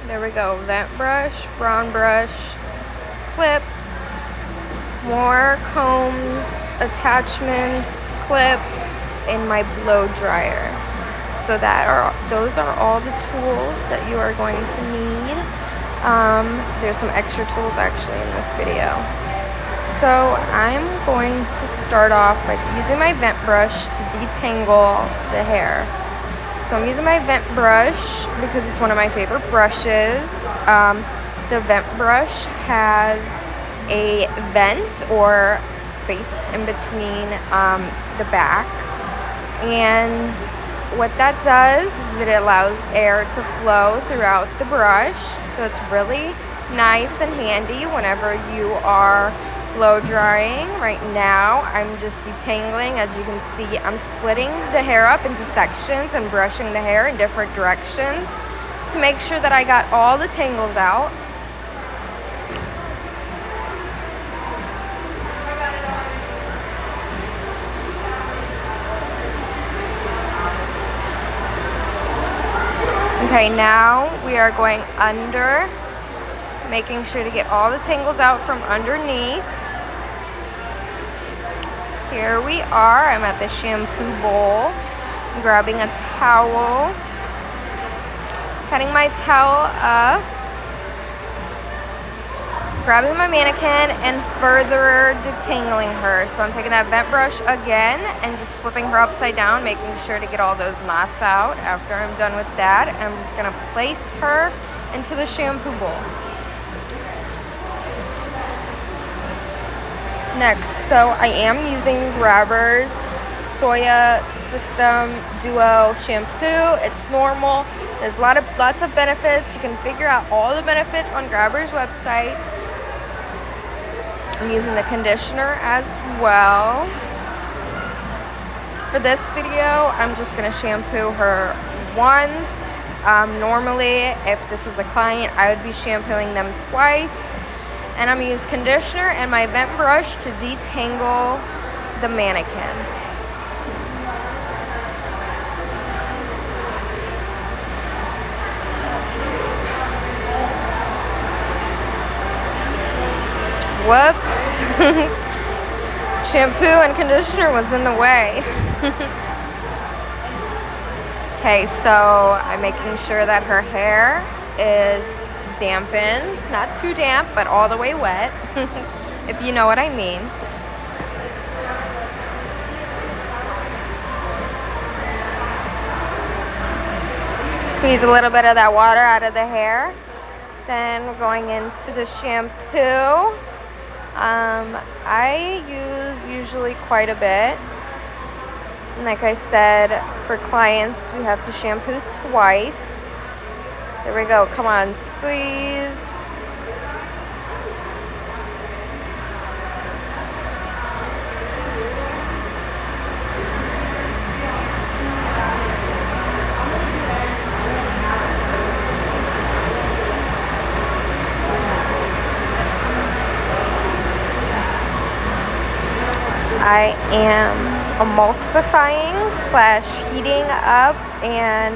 There we go. Vent brush, round brush, clips, more combs, attachments, clips, and my blow dryer. So those are all the tools that you are going to need. There's some extra tools actually in this video. So I'm going to start off by using my vent brush to detangle the hair. So I'm using my vent brush because it's one of my favorite brushes. The vent brush has a vent or space in between the back, and what that does is it allows air to flow throughout the brush. So it's really nice and handy whenever you are blow drying. Right now I'm just detangling. As you can see, I'm splitting the hair up into sections and brushing the hair in different directions to make sure that I got all the tangles out. Okay, now we are going under, making sure to get all the tangles out from underneath. Here we are. I'm at the shampoo bowl. I'm grabbing a towel, setting my towel up, grabbing my mannequin, and further detangling her. So I'm taking that vent brush again and just flipping her upside down, making sure to get all those knots out. After I'm done with that, I'm just going to place her into the shampoo bowl. Next, so I am using Grabber's Soya System Duo shampoo. It's normal. There's lots of benefits. You can figure out all the benefits on Grabber's website. I'm using the conditioner as well. For this video, I'm just going to shampoo her once. Normally, if this was a client, I would be shampooing them twice. And I'm going to use conditioner and my vent brush to detangle the mannequin. Whoops. Shampoo and conditioner was in the way. Okay, so I'm making sure that her hair is dampened, not too damp, but all the way wet, if you know what I mean. Squeeze a little bit of that water out of the hair. Then we're going into the shampoo. I use usually quite a bit. And like I said, for clients, we have to shampoo twice. There we go. Come on, squeeze. I am emulsifying / heating up and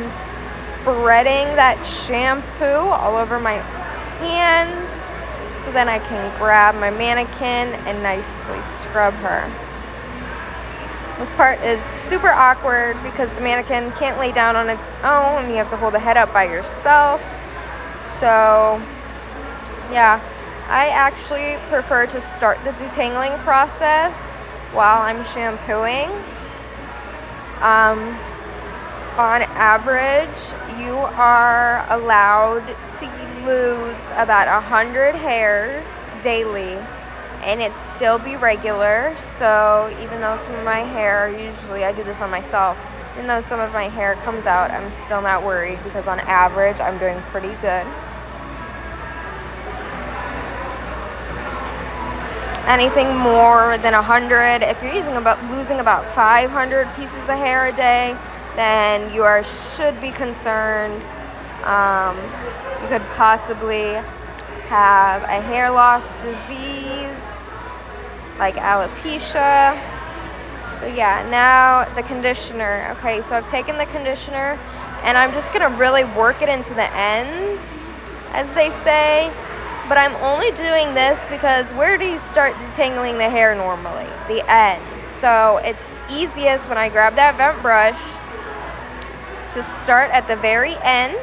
spreading that shampoo all over my hands so then I can grab my mannequin and nicely scrub her. This part is super awkward because the mannequin can't lay down on its own. You have to hold the head up by yourself. So yeah, I actually prefer to start the detangling process while I'm shampooing. On average, you are allowed to lose about 100 hairs daily, and it still be regular. So even though some of my hair, usually I do this on myself, even though some of my hair comes out, I'm still not worried because on average, I'm doing pretty good. Anything more than 100, if you're losing about 500 pieces of hair a day, then you should be concerned. You could possibly have a hair loss disease like alopecia. So yeah, now the conditioner. Okay, so I've taken the conditioner and I'm just gonna really work it into the ends as they say. But I'm only doing this because where do you start detangling the hair normally? The end. So it's easiest when I grab that vent brush to start at the very end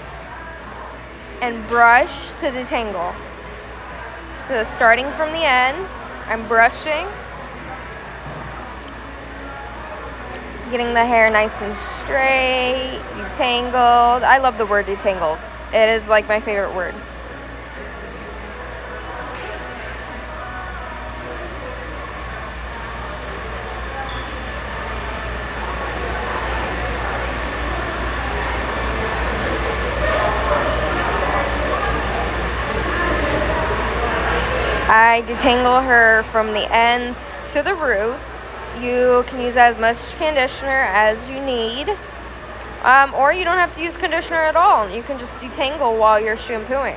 and brush to detangle. So starting from the end, I'm brushing, getting the hair nice and straight, detangled. I love the word detangled. It is like my favorite word. I detangle her from the ends to the roots. You can use as much conditioner as you need, or you don't have to use conditioner at all. You can just detangle while you're shampooing.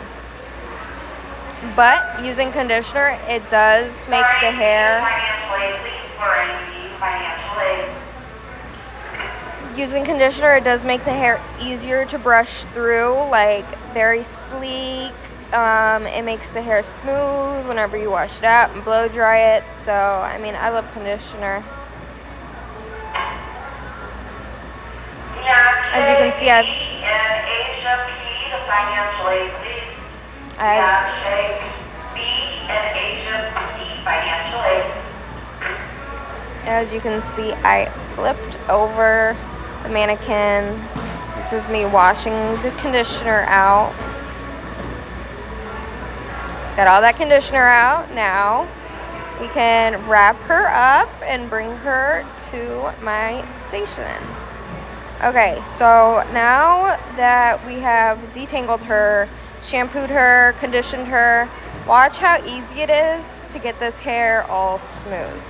But using conditioner, it does make the hair... Using conditioner, it does make the hair easier to brush through, like very sleek. It makes the hair smooth whenever you wash it out and blow dry it. So, I mean, I love conditioner. As you can see, As you can see, I flipped over the mannequin. This is me washing the conditioner out. Got all that conditioner out. Now we can wrap her up and bring her to my station. Okay, so now that we have detangled her, shampooed her, conditioned her, watch how easy it is to get this hair all smooth.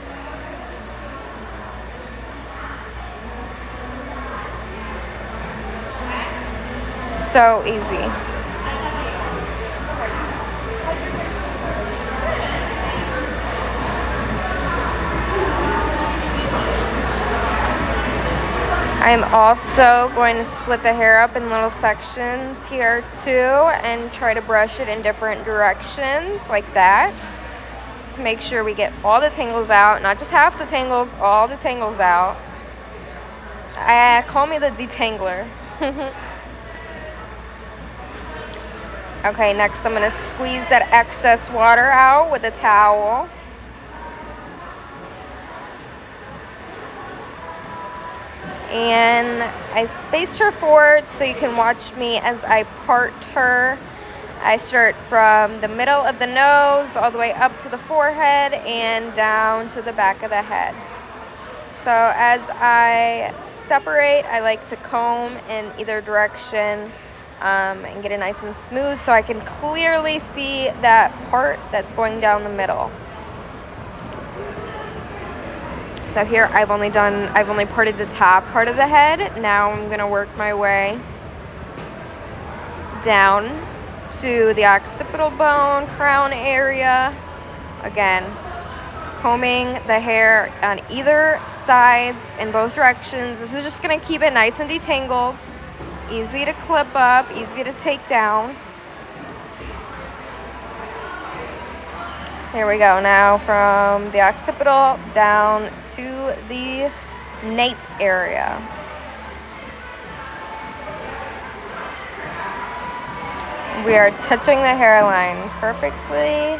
So easy. I'm also going to split the hair up in little sections here too and try to brush it in different directions like that. To make sure we get all the tangles out, not just half the tangles, all the tangles out. Call me the detangler. Okay, next I'm going to squeeze that excess water out with a towel. And I faced her forward so you can watch me as I part her. I start from the middle of the nose all the way up to the forehead and down to the back of the head. So as I separate, I like to comb in either direction and get it nice and smooth so I can clearly see that part that's going down the middle. So here I've only parted the top part of the head. Now I'm gonna work my way down to the occipital bone, crown area. Again, combing the hair on either sides in both directions. This is just gonna keep it nice and detangled, easy to clip up, easy to take down. Here we go, now from the occipital down to the nape area. We are touching the hairline perfectly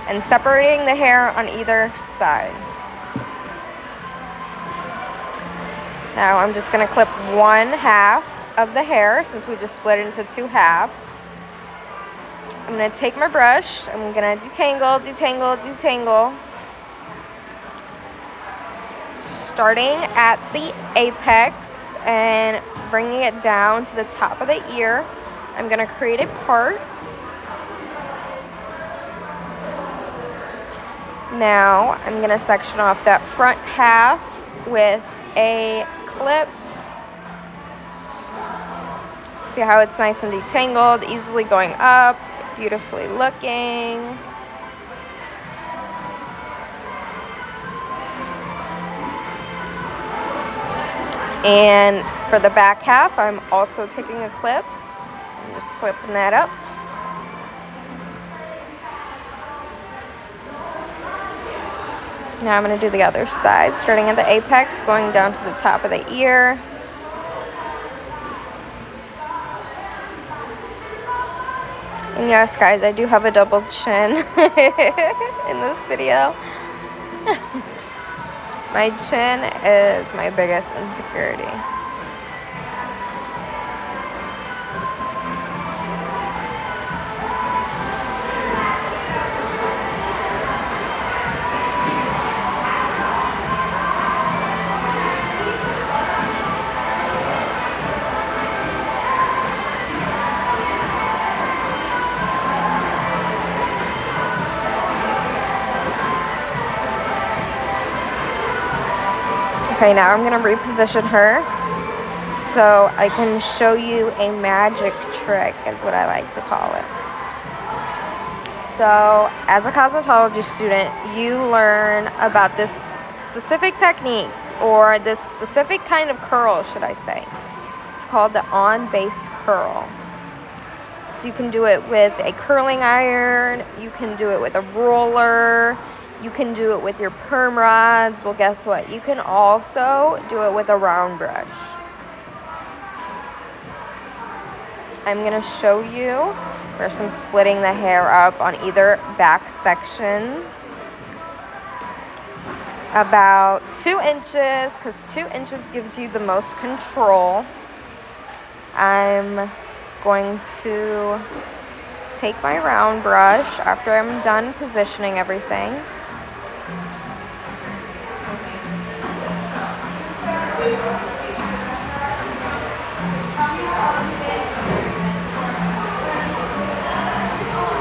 and separating the hair on either side. Now I'm just going to clip one half of the hair since we just split it into two halves. I'm going to take my brush, I'm going to detangle, detangle, detangle. Starting at the apex and bringing it down to the top of the ear. I'm going to create a part. Now I'm going to section off that front half with a clip. See how it's nice and detangled, easily going up, beautifully looking. And for the back half, I'm also taking a clip I'm just clipping that up. Now I'm going to do the other side, starting at the apex, going down to the top of the ear. And yes, guys, I do have a double chin in this video. My chin is my biggest insecurity. Okay, now I'm going to reposition her so I can show you a magic trick, is what I like to call it. So, as a cosmetology student, you learn about this specific technique, or this specific kind of curl, should I say. It's called the on base curl. So you can do it with a curling iron, you can do it with a roller, you can do it with your perm rods. Well, guess what? You can also do it with a round brush. I'm going to show you first I'm splitting the hair up on either back sections. About 2 inches, because 2 inches gives you the most control. I'm going to take my round brush after I'm done positioning everything.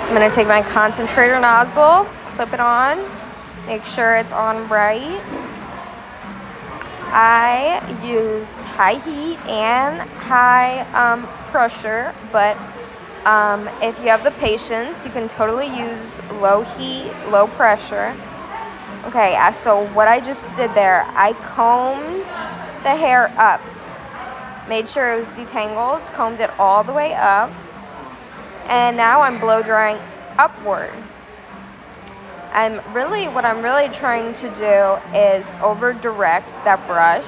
I'm going to take my concentrator nozzle, clip it on, make sure it's on right. I use high heat and high pressure, but if you have the patience, you can totally use low heat, low pressure. Okay, so what I just did there, I combed the hair up, made sure it was detangled, combed it all the way up, and now I'm blow drying upward. What I'm really trying to do is over direct that brush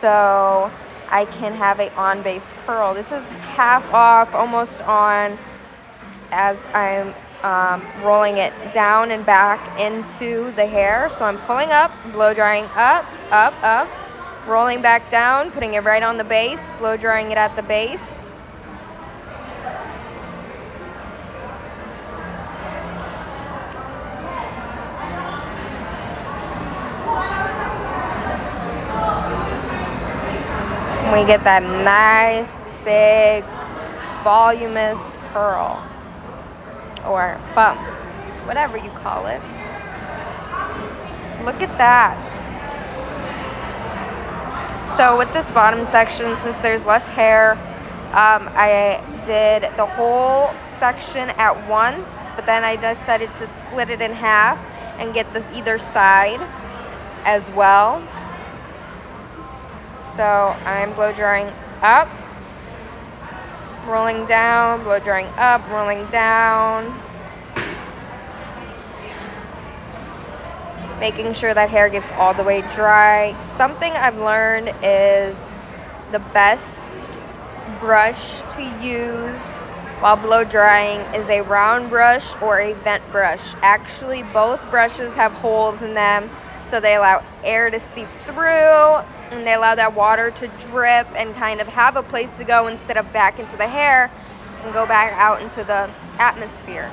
so I can have a on base curl. This is half off, almost on, as I'm rolling it down and back into the hair. So I'm pulling up, blow drying up, up, up, rolling back down, putting it right on the base, blow drying it at the base. And we get that nice, big, voluminous curl, or bump, whatever you call it. Look at that. So with this bottom section, since there's less hair, I did the whole section at once, but then I decided to split it in half and get this either side as well. So I'm blow drying up, rolling down, blow drying up, rolling down. Making sure that hair gets all the way dry. Something I've learned is the best brush to use while blow drying is a round brush or a vent brush. Actually, both brushes have holes in them, so they allow air to seep through, and they allow that water to drip and kind of have a place to go instead of back into the hair and go back out into the atmosphere.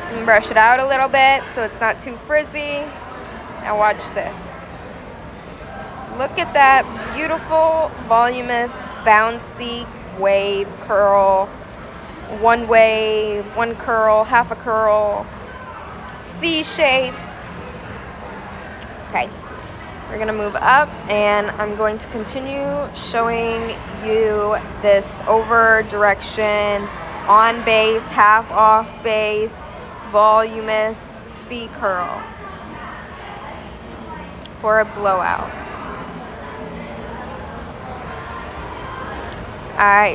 And brush it out a little bit so it's not too frizzy. Now watch this. Look at that beautiful, voluminous, bouncy wave curl. One wave, one curl, half a curl, C-shaped. Okay, we're gonna move up and I'm going to continue showing you this over direction, on base, half off base, voluminous C curl for a blowout.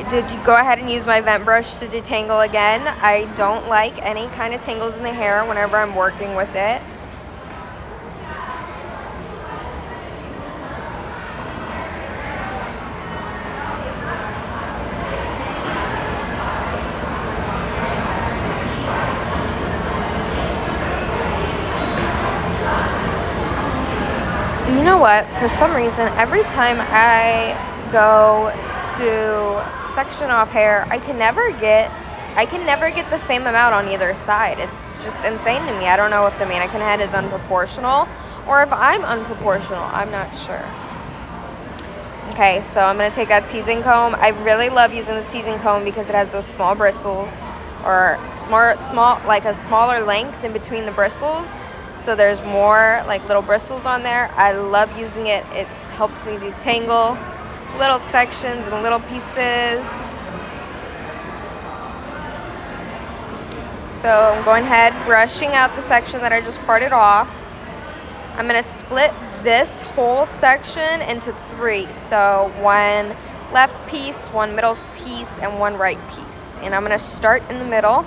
Did you go ahead and use my vent brush to detangle again? I don't like any kind of tangles in the hair whenever I'm working with it. You know what? For some reason, every time I go to section off hair, I can never get the same amount on either side. It's just insane to me. I don't know if the mannequin head is unproportional or if I'm unproportional. I'm not sure. Okay, so I'm going to take that teasing comb. I really love using the teasing comb because it has those small bristles, or small, like a smaller length in between the bristles. So there's more like little bristles on there. I love using it. It helps me detangle little sections and little pieces. So I'm going ahead, brushing out the section that I just parted off. I'm going to split this whole section into 3. So one left piece, one middle piece, and one right piece. And I'm going to start in the middle.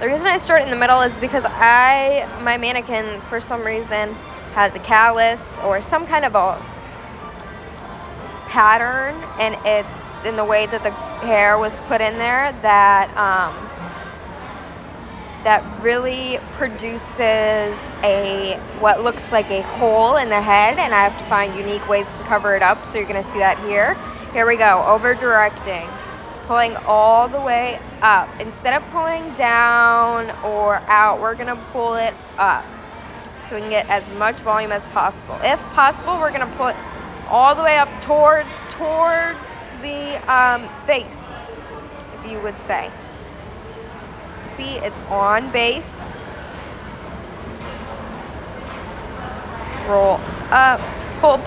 The reason I start in the middle is because my mannequin, for some reason, has a callus or some kind of a pattern, and it's in the way that the hair was put in there that really produces what looks like a hole in the head, and I have to find unique ways to cover it up. So you're going to see that here. Here we go, over directing. Pulling all the way up. Instead of pulling down or out, we're going to pull it up so we can get as much volume as possible. If possible, we're going to put all the way up towards the face, if you would say. See, it's on base. Roll up, pull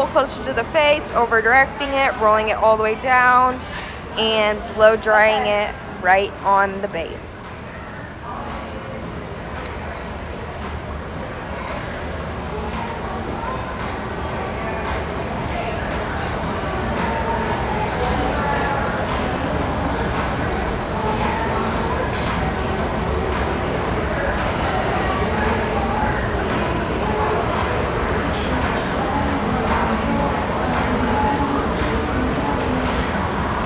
closer to the face, over directing it, rolling it all the way down, and blow drying it right on the base.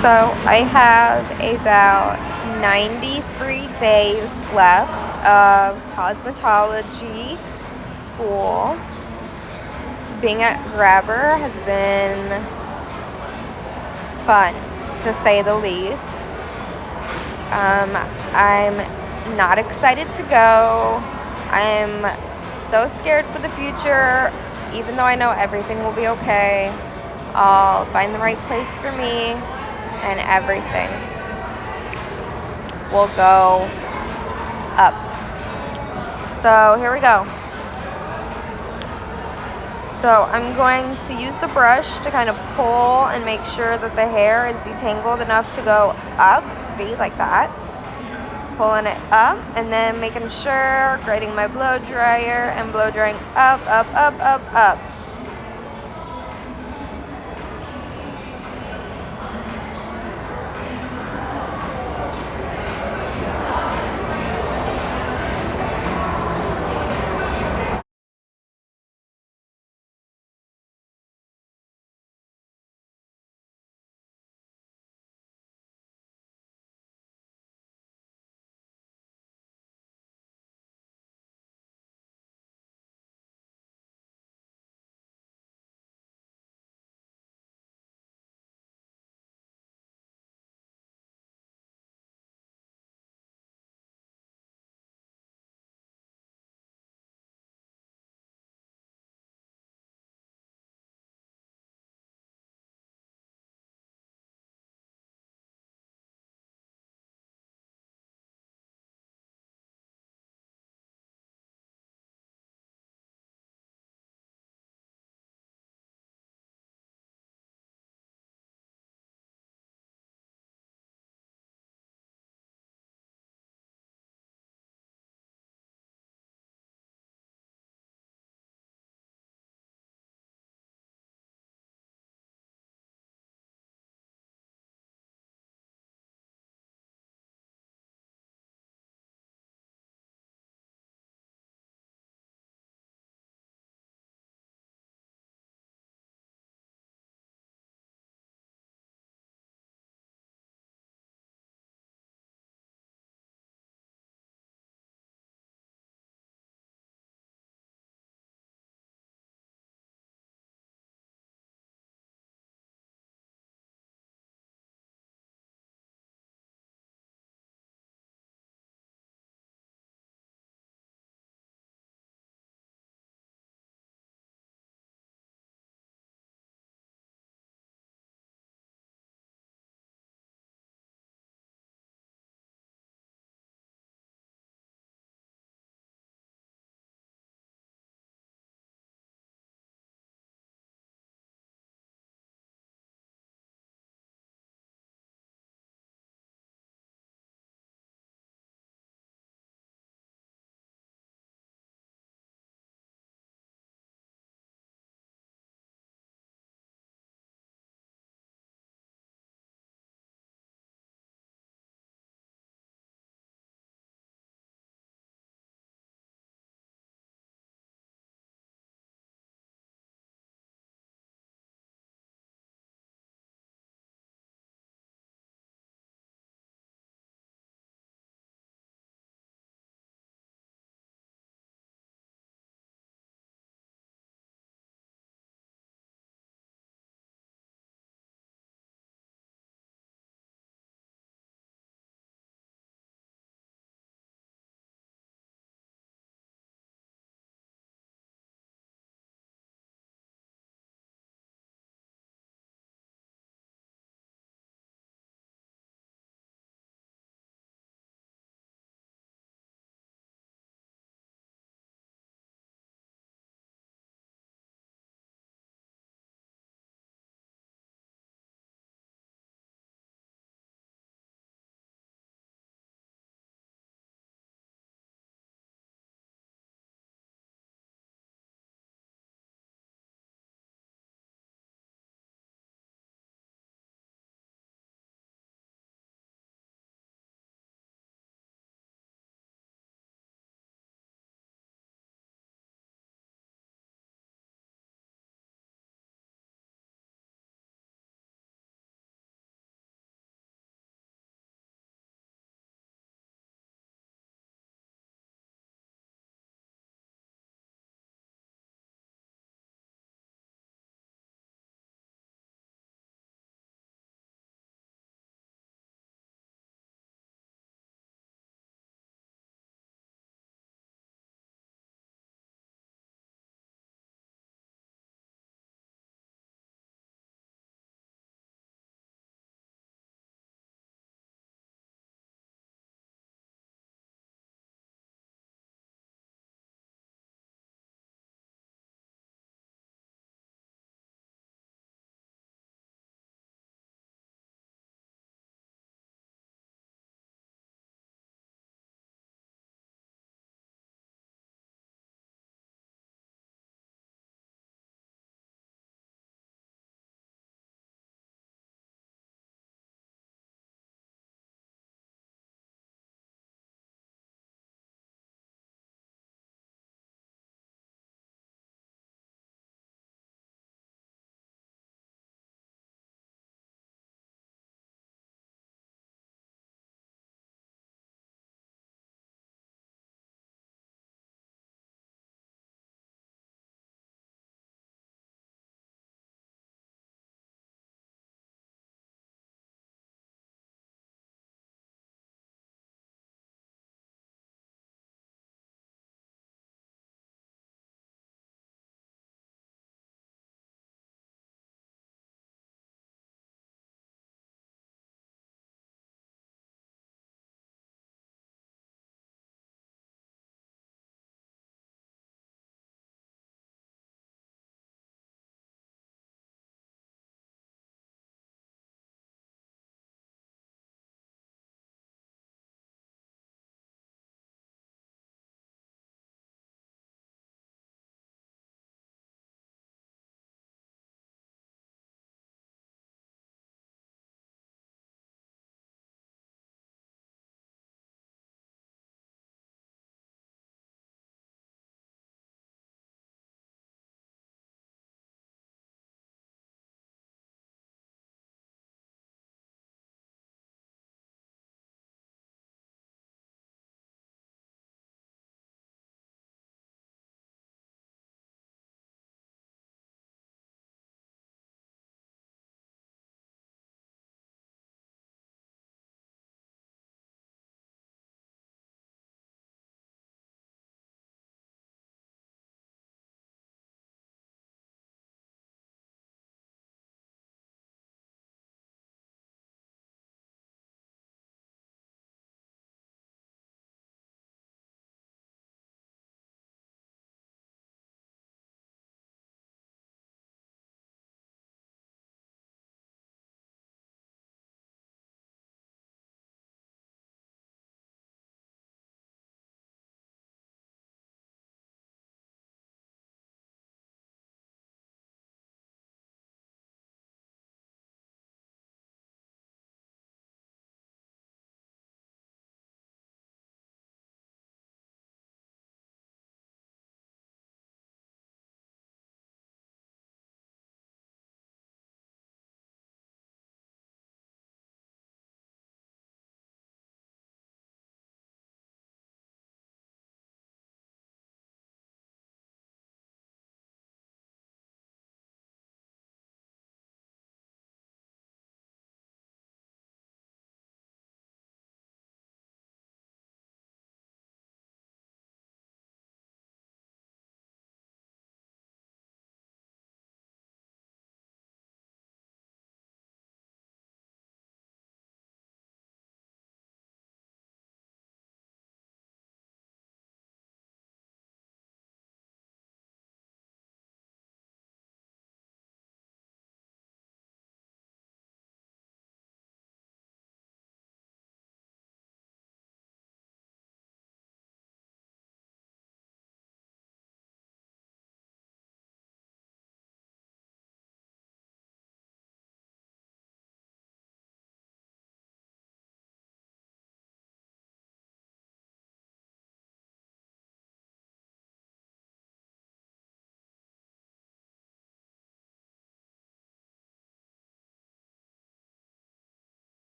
So I have about 93 days left of cosmetology school. Being at Grabber has been fun, to say the least. I'm not excited to go. I'm so scared for the future, even though I know everything will be okay. I'll find the right place for me, and everything will go up. So here we go. So I'm going to use the brush to kind of pull and make sure that the hair is detangled enough to go up. See, like that. Pulling it up and then making sure, grating my blow dryer and blow drying up, up, up, up, up.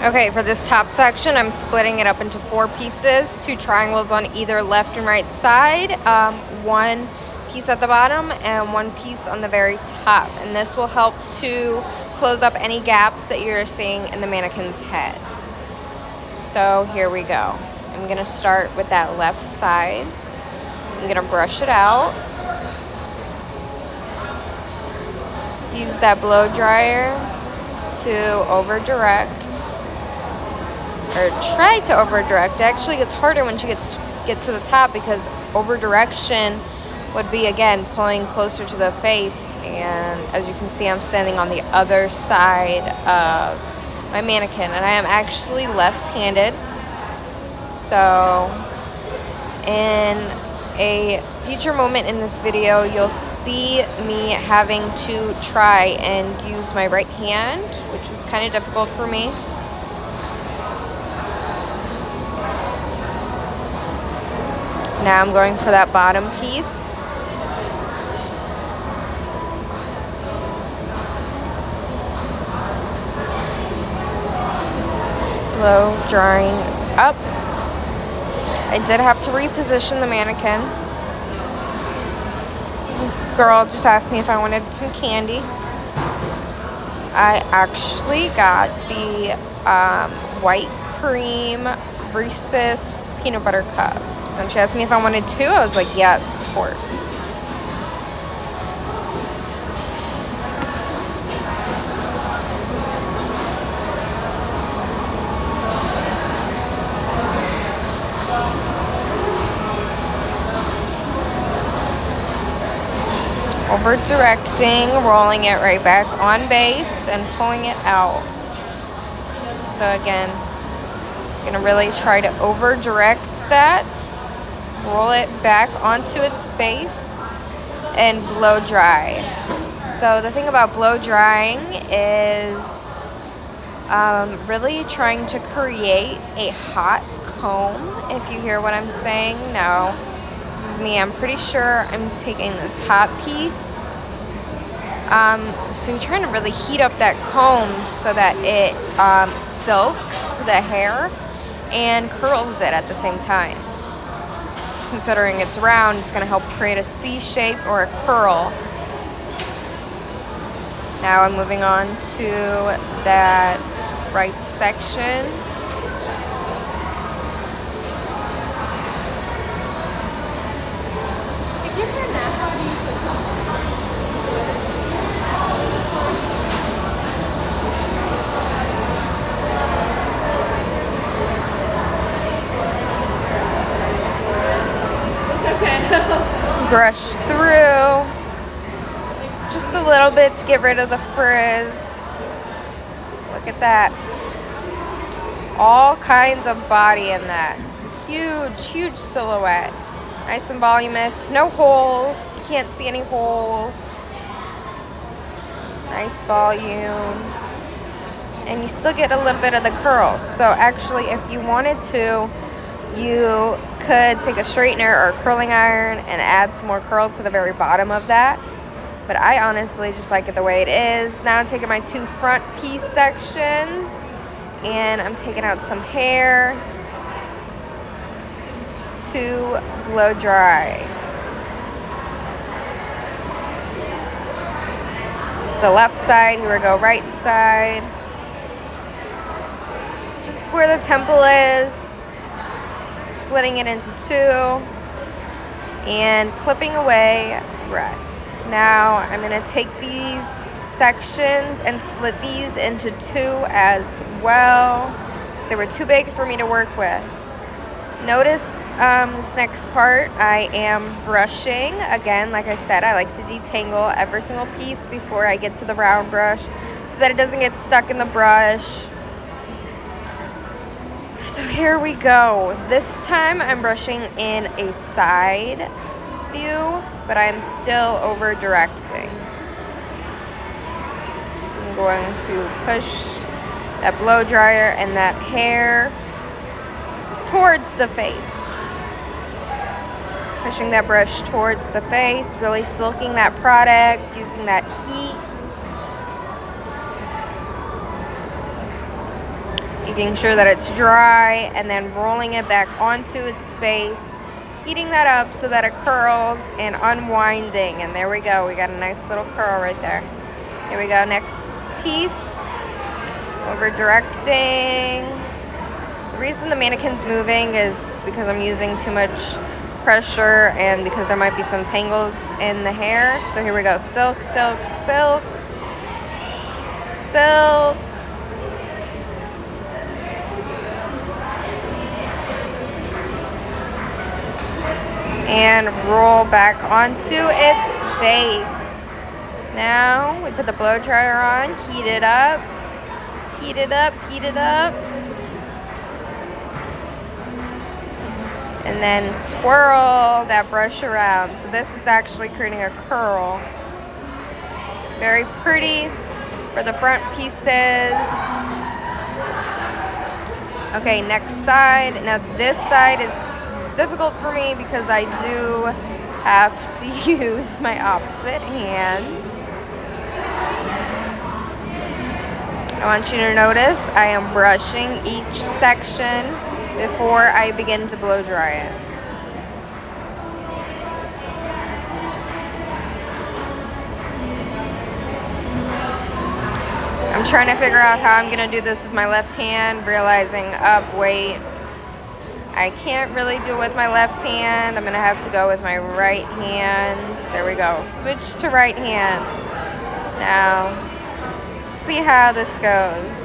Okay, for this top section, I'm splitting it up into 4 pieces, 2 triangles on either left and right side, 1 piece at the bottom and 1 piece on the very top. And this will help to close up any gaps that you're seeing in the mannequin's head. So here we go. I'm gonna start with that left side. I'm gonna brush it out. Use that blow dryer to over-direct, or try to over-direct. It actually gets harder once you get to the top, because over-direction would be, again, pulling closer to the face. And as you can see, I'm standing on the other side of my mannequin, and I am actually left-handed. So in a future moment in this video, you'll see me having to try and use my right hand, which was kind of difficult for me. Now I'm going for that bottom piece. Blow drying up. I did have to reposition the mannequin. Girl just asked me if I wanted some candy. I actually got the white cream Reese's peanut butter cups, and she asked me if I wanted 2. I was like, yes, of course. Over directing, rolling it right back on base and pulling it out. So again, I'm gonna really try to over direct that, roll it back onto its base, and blow dry. So the thing about blow drying is really trying to create a hot comb, if you hear what I'm saying. Now, this is me. I'm pretty sure I'm taking the top piece. So you're trying to really heat up that comb so that it silks the hair and curls it at the same time. Considering it's round, it's going to help create a C shape or a curl. Now I'm moving on to that right section. Brush through just a little bit to get rid of the frizz. Look at that. All kinds of body in that. Huge silhouette. Nice and voluminous. No holes. You can't see any holes. Nice volume. And you still get a little bit of the curls. So actually, if you wanted to, you could take a straightener or a curling iron and add some more curls to the very bottom of that. But I honestly just like it the way it is. Now I'm taking my 2 front piece sections and I'm taking out some hair to blow dry. It's the left side, here we go, right side. Just where the temple is. Splitting it into 2 and clipping away the rest. Now I'm going to take these sections and split these into 2 as well, because they were too big for me to work with. Notice this next part, I am brushing. Again, like I said, I like to detangle every single piece before I get to the round brush so that it doesn't get stuck in the brush. So here we go. This time I'm brushing in a side view, but I'm still over directing. I'm going to push that blow dryer and that hair towards the face. Pushing that brush towards the face, really silking that product, using that heat. making sure that it's dry, and then rolling it back onto its base, heating that up so that it curls, and unwinding. And there we go. We got a nice little curl right there. Here we go. Next piece. Over directing. The reason the mannequin's moving is because I'm using too much pressure and because there might be some tangles in the hair. So here we go. Silk, silk, silk, silk. And roll back onto its base. Now we put the blow dryer on, heat it up, heat it up, heat it up. And then twirl that brush around. So this is actually creating a curl. Very pretty for the front pieces. Okay, next side. Now this side is difficult for me because I do have to use my opposite hand. I want you to notice I am brushing each section before I begin to blow dry it. I'm trying to figure out how I'm going to do this with my left hand, realizing, wait, I can't really do it with my left hand. I'm going to have to go with my right hand. There we go. Switch to right hand. Now, see how this goes.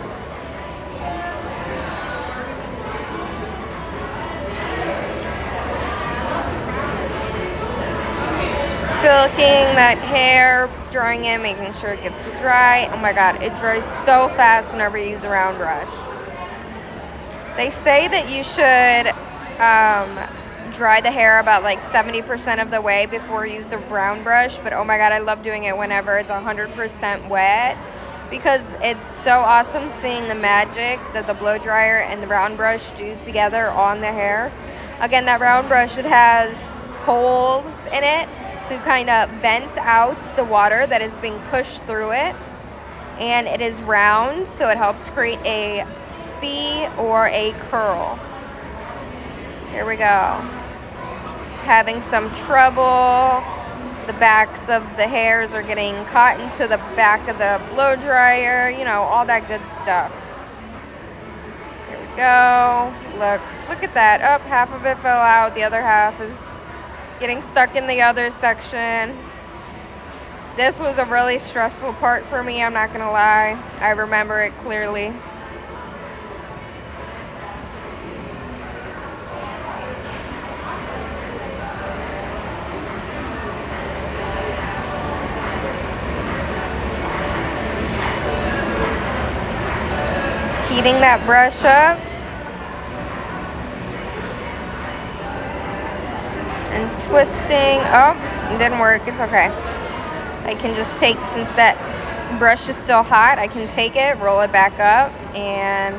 Silking that hair, drying it, making sure it gets dry. Oh my god, it dries so fast whenever you use a round brush. They say that you should dry the hair about like 70% of the way before you use the round brush, but oh my god, I love doing it whenever it's 100% wet because it's so awesome seeing the magic that the blow dryer and the round brush do together on the hair. Again, that round brush, it has holes in it to kind of vent out the water that is being pushed through it, and it is round, so it helps create a C or a curl. Here we go. Having some trouble. The backs of the hairs are getting caught into the back of the blow dryer, you know, all that good stuff. Here we go. Look at that. Up, half of it fell out, the other half is getting stuck in the other section. This was a really stressful part for me, I'm not gonna lie. I remember it clearly. Heating that brush up. And twisting. Oh, it didn't work. It's okay. I can just take, since that brush is still hot, I can take it, roll it back up, and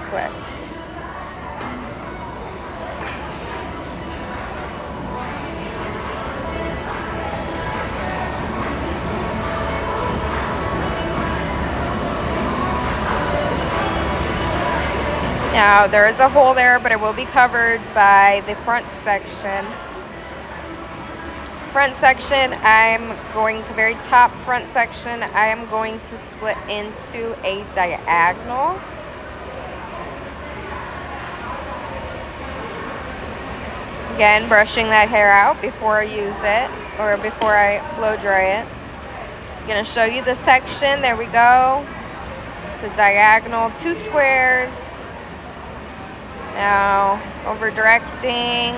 twist. Now, there is a hole there, but it will be covered by the front section. Front section, I'm going to very top front section, I am going to split into a diagonal. Again, brushing that hair out before I use it, or before I blow dry it. I'm going to show you the section. There we go. It's a diagonal, 2 squares. Now, over directing.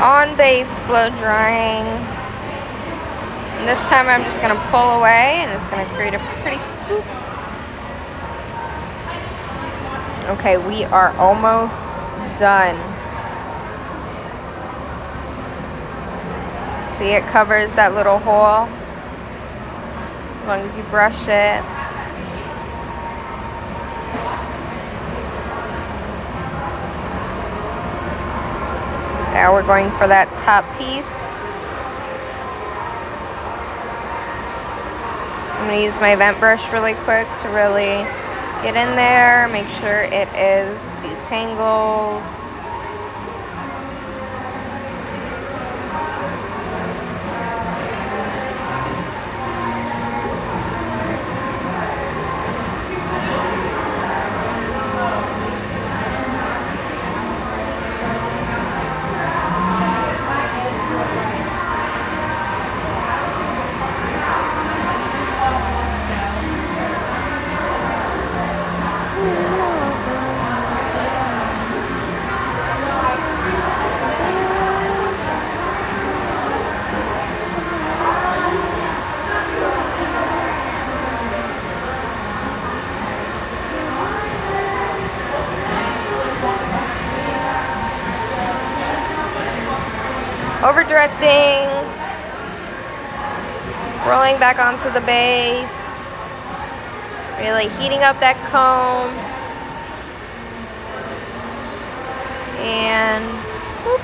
On base blow drying. And this time I'm just going to pull away and it's going to create a pretty swoop. Okay, we are almost done. See, it covers that little hole as long as you brush it. Now we're going for that top piece. I'm going to use my vent brush really quick to really get in there, make sure it is detangled. Over directing, rolling back onto the base, really heating up that comb, and whoop.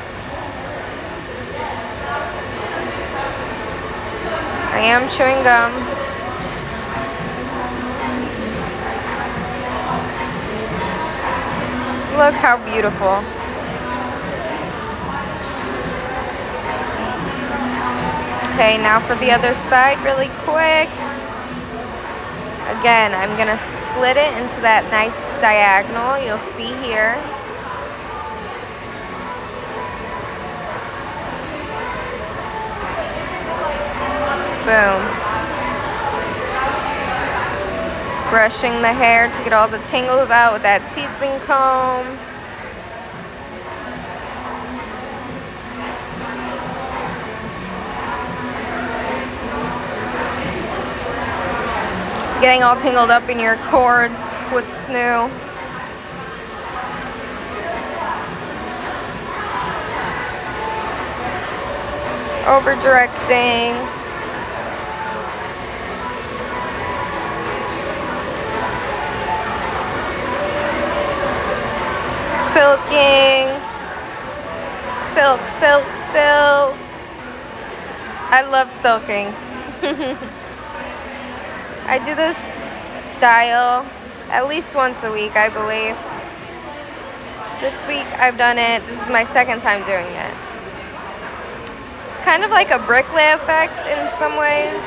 I am chewing gum. Look how beautiful. Okay, now for the other side really quick. Again, I'm gonna split it into that nice diagonal you'll see here. Boom. Brushing the hair to get all the tangles out with that teasing comb. Getting all tangled up in your cords, what's new. Over directing. Silking. Silk, silk, silk. I love silking. I do this style at least once a week, I believe. This week I've done it. This is my second time doing it. It's kind of like a bricklay effect in some ways.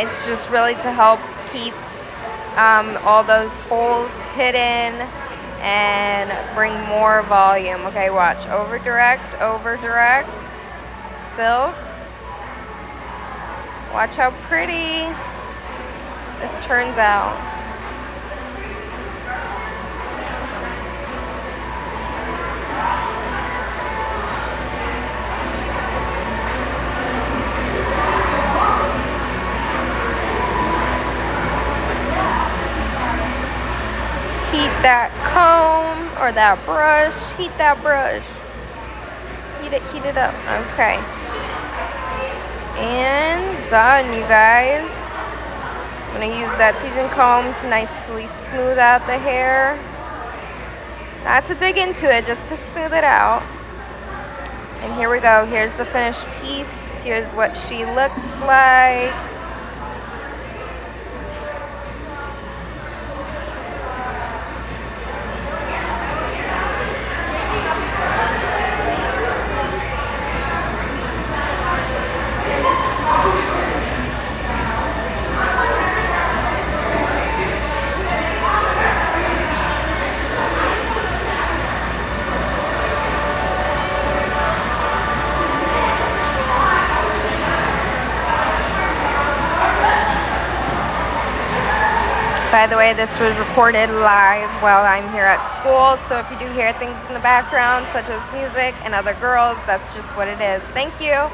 It's just really to help keep all those holes hidden and bring more volume. Okay, watch. Over direct, silk. Watch how pretty this turns out. Heat that comb or that brush. Heat that brush. Heat it up. Okay. And done, you guys. I'm going to use that teasing comb to nicely smooth out the hair. Not to dig into it, just to smooth it out. And here we go. Here's the finished piece. Here's what she looks like. By the way, this was recorded live while I'm here at school, so if you do hear things in the background, such as music and other girls, that's just what it is. Thank you.